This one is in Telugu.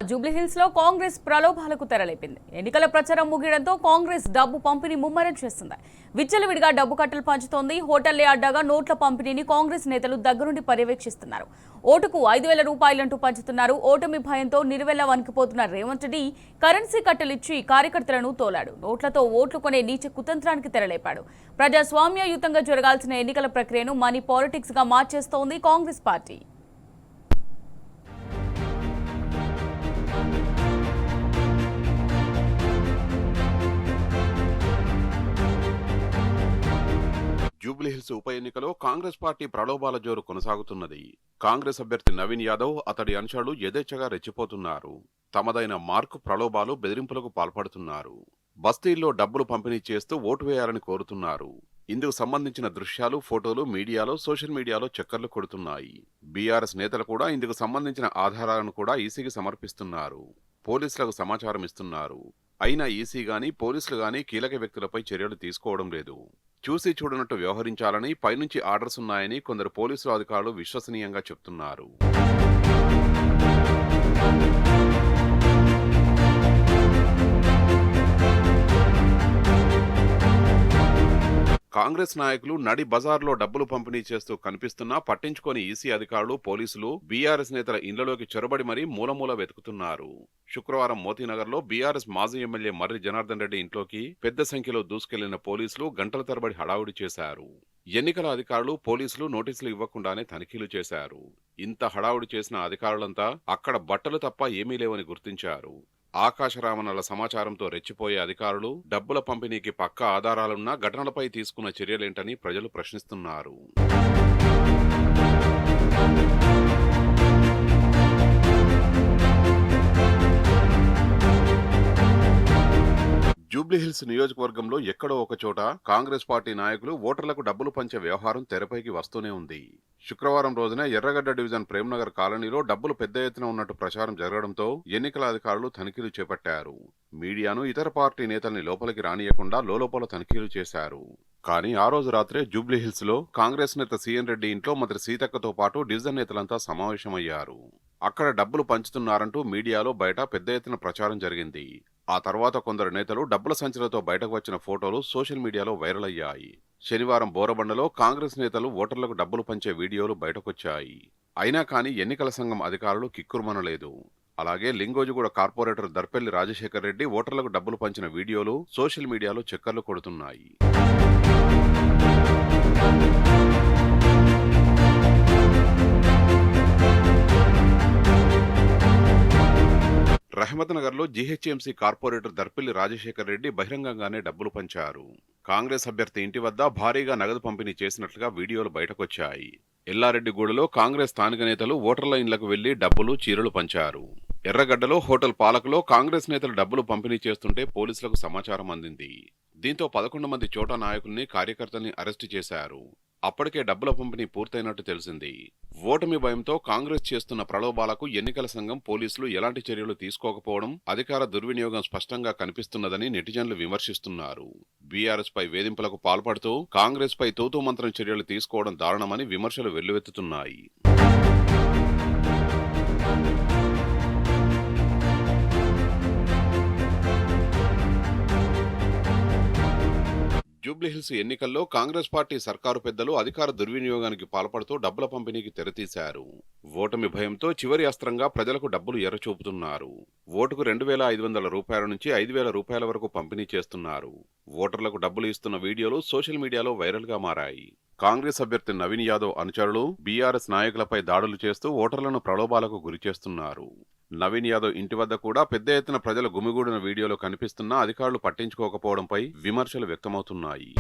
జూబ్లీహిల్స్ లో కాంగ్రెస్ ప్రలోభాలకు తెరలేపింది. ఎన్నికల ప్రచారం ముగియడంతో కాంగ్రెస్ డబ్బు పంపిణీ ముమ్మరం చేస్తుంది. విచ్చలవిడిగా డబ్బు కట్టలు పంచుతోంది. హోటళ్లే అడ్డాగా నోట్ల పంపిణీని కాంగ్రెస్ నేతలు దగ్గరుండి పర్యవేక్షిస్తున్నారు. ఓటుకు 5,000 రూపాయలంటూ పంచుతున్నారు. ఓటమి భయంతో నిలువెల్లా వణికిపోతున్న రేవంత్ రెడ్డి కరెన్సీ కట్టలిచ్చి కార్యకర్తలను తోలాడు. నోట్లతో ఓట్లు కొనే నీచ కుతంత్రానికి తెరలేపాడు. ప్రజాస్వామ్యయుతంగా జరగాల్సిన ఎన్నికల ప్రక్రియను మనీ పాలిటిక్స్ గా మార్చేస్తోంది కాంగ్రెస్ పార్టీ. జూబ్లీహిల్స్ ఉప ఎన్నికలో కాంగ్రెస్ పార్టీ ప్రలోభాల జోరు కొనసాగుతున్నది. కాంగ్రెస్ అభ్యర్థి నవీన్ యాదవ్, అతడి అనుచరులు యథేచ్ఛగా రెచ్చిపోతున్నారు. తమదైన మార్కు ప్రలోభాలు, బెదిరింపులకు పాల్పడుతున్నారు. బస్తీల్లో డబ్బులు పంపిణీ చేస్తూ ఓటు వేయాలని కోరుతున్నారు. ఇందుకు సంబంధించిన దృశ్యాలు, ఫోటోలు సోషల్ మీడియాలో చక్కర్లు కొడుతున్నాయి. బీఆర్ఎస్ నేతలు కూడా ఇందుకు సంబంధించిన ఆధారాలను కూడా ఈసీకి సమర్పిస్తున్నారు. పోలీసులకు సమాచారం ఇస్తున్నారు. అయినా ఈసీ గాని, పోలీసులు గాని కీలక వ్యక్తులపై చర్యలు తీసుకోవడం లేదు. చూసి చూడనట్టు వ్యవహరించాలని పైనుంచి ఆర్డర్స్ ఉన్నాయని కొందరు పోలీసులు అధికారులు విశ్వసనీయంగా చెప్తున్నారు. కాంగ్రెస్ నాయకులు నడి బజార్లో డబ్బులు పంపిణీ చేస్తూ కనిపిస్తున్నా పట్టించుకొని ఈసీ అధికారులు, పోలీసులు బీఆర్ఎస్ నేతల ఇళ్లలోకి చొరబడి మరీ మూలమూల వెతుకుతున్నారు. శుక్రవారం మోతీనగర్లో బీఆర్ఎస్ మాజీ ఎమ్మెల్యే మర్రి జనార్దన్ రెడ్డి ఇంట్లోకి పెద్ద సంఖ్యలో దూసుకెళ్లిన పోలీసులు గంటల తరబడి హడావుడి చేశారు. ఎన్నికల అధికారులు, పోలీసులు నోటీసులు ఇవ్వకుండానే తనిఖీలు చేశారు. ఇంత హడావుడి చేసిన అధికారులంతా అక్కడ బట్టలు తప్ప ఏమీ లేవని గుర్తించారు. ఆకాశరామన్నల సమాచారంతో రెచ్చిపోయే అధికారులు డబ్బుల పంపిణీకి పక్కా ఆధారాలున్నా ఘటనలపై తీసుకున్న చర్యలేంటని ప్రజలు ప్రశ్నిస్తున్నారు. జూబ్లీహిల్స్ నియోజకవర్గంలో ఎక్కడో ఒకచోట కాంగ్రెస్ పార్టీ నాయకులు ఓటర్లకు డబ్బులు పంచే వ్యవహారం తెరపైకి వస్తూనే ఉంది. శుక్రవారం రోజున ఎర్రగడ్డ డివిజన్ ప్రేమ్నగర్ కాలనీలో డబ్బులు పెద్ద ఎత్తున ఉన్నట్టు ప్రచారం జరగడంతో ఎన్నికల అధికారులు తనిఖీలు చేపట్టారు. మీడియాను, ఇతర పార్టీ నేతల్ని లోపలికి రానియకుండా లోలోపల తనిఖీలు చేశారు. కానీ ఆ రోజు రాత్రే జూబ్లీహిల్స్ లో కాంగ్రెస్ నేత సీఎన్ రెడ్డి ఇంట్లో మంత్రి సీతక్కతో పాటు డివిజన్ నేతలంతా సమావేశమయ్యారు. అక్కడ డబ్బులు పంచుతున్నారంటూ మీడియాలో బయట పెద్ద ఎత్తున ప్రచారం జరిగింది. ఆ తర్వాత కొందరు నేతలు డబ్బుల సంచులతో బయటకు వచ్చిన ఫోటోలు సోషల్ మీడియాలో వైరల్ అయ్యాయి. శనివారం బోరబండలో కాంగ్రెస్ నేతలు ఓటర్లకు డబ్బులు పంచే వీడియోలు బయటకొచ్చాయి. అయినా కానీ ఎన్నికల సంఘం అధికారులు కిక్కురుమనలేదు. అలాగే లింగోజిగూడ కార్పొరేటర్ దర్పెల్లి రాజశేఖర్ రెడ్డి ఓటర్లకు డబ్బులు పంచిన వీడియోలు సోషల్ మీడియాలో చక్కర్లు కొడుతున్నాయి. రహమత్నగర్లో జీహెచ్ఎంసీ కార్పొరేటర్ దర్పెల్లి రాజశేఖర్ రెడ్డి బహిరంగంగానే డబ్బులు పంచారు. కాంగ్రెస్ అభ్యర్థి ఇంటి వద్ద భారీగా నగదు పంపిణీ చేసినట్లుగా వీడియోలు బయటకొచ్చాయి. ఎల్లారెడ్డిగూడలో కాంగ్రెస్ స్థానిక నేతలు ఓటర్ల ఇండ్లకు వెళ్లి డబ్బులు, చీరలు పంచారు. ఎర్రగడ్డలో హోటల్ పాలకులో కాంగ్రెస్ నేతలు డబ్బులు పంపిణీ చేస్తుంటే పోలీసులకు సమాచారం అందింది. దీంతో 11 మంది చోటా నాయకుల్ని, కార్యకర్తల్ని అరెస్టు చేశారు. అప్పటికే డబ్బుల పంపిణీ పూర్తయినట్టు తెలిసింది. ఓటమి భయంతో కాంగ్రెస్ చేస్తున్న ప్రలోభాలకు ఎన్నికల సంఘం, పోలీసులు ఎలాంటి చర్యలు తీసుకోకపోవడం అధికార దుర్వినియోగం స్పష్టంగా కనిపిస్తున్నదని నెటిజన్లు విమర్శిస్తున్నారు. బీఆర్ఎస్ పై వేధింపులకు పాల్పడుతూ కాంగ్రెస్ పై తూతూ మంత్రం చర్యలు తీసుకోవడం దారుణమని విమర్శలు వెల్లువెత్తుతున్నాయి. జూబ్లీహిల్స్ ఎన్నికల్లో కాంగ్రెస్ పార్టీ సర్కారు పెద్దలు అధికార దుర్వినియోగానికి పాల్పడుతూ డబ్బుల పంపిణీకి తెరతీశారు. ఓటమి భయంతో చివరి అస్త్రంగా ప్రజలకు డబ్బులు ఎర్రచూపుతున్నారు. ఓటుకు 2,500 రూపాయల నుంచి 5,000 రూపాయల వరకు పంపిణీ చేస్తున్నారు. ఓటర్లకు డబ్బులు ఇస్తున్న వీడియోలు సోషల్ మీడియాలో వైరల్ గా మారాయి. కాంగ్రెస్ అభ్యర్థి నవీన్ యాదవ్ అనుచరులు బీఆర్ఎస్ నాయకులపై దాడులు చేస్తూ ఓటర్లను ప్రలోభాలకు గురిచేస్తున్నారు. నవీన్ యాదవ్ ఇంటి వద్ద కూడా పెద్ద ఎత్తున ప్రజలు గుమిగూడిన వీడియోలో కనిపిస్తున్నా అధికారులు పట్టించుకోకపోవడంపై విమర్శలు వ్యక్తమవుతున్నాయి.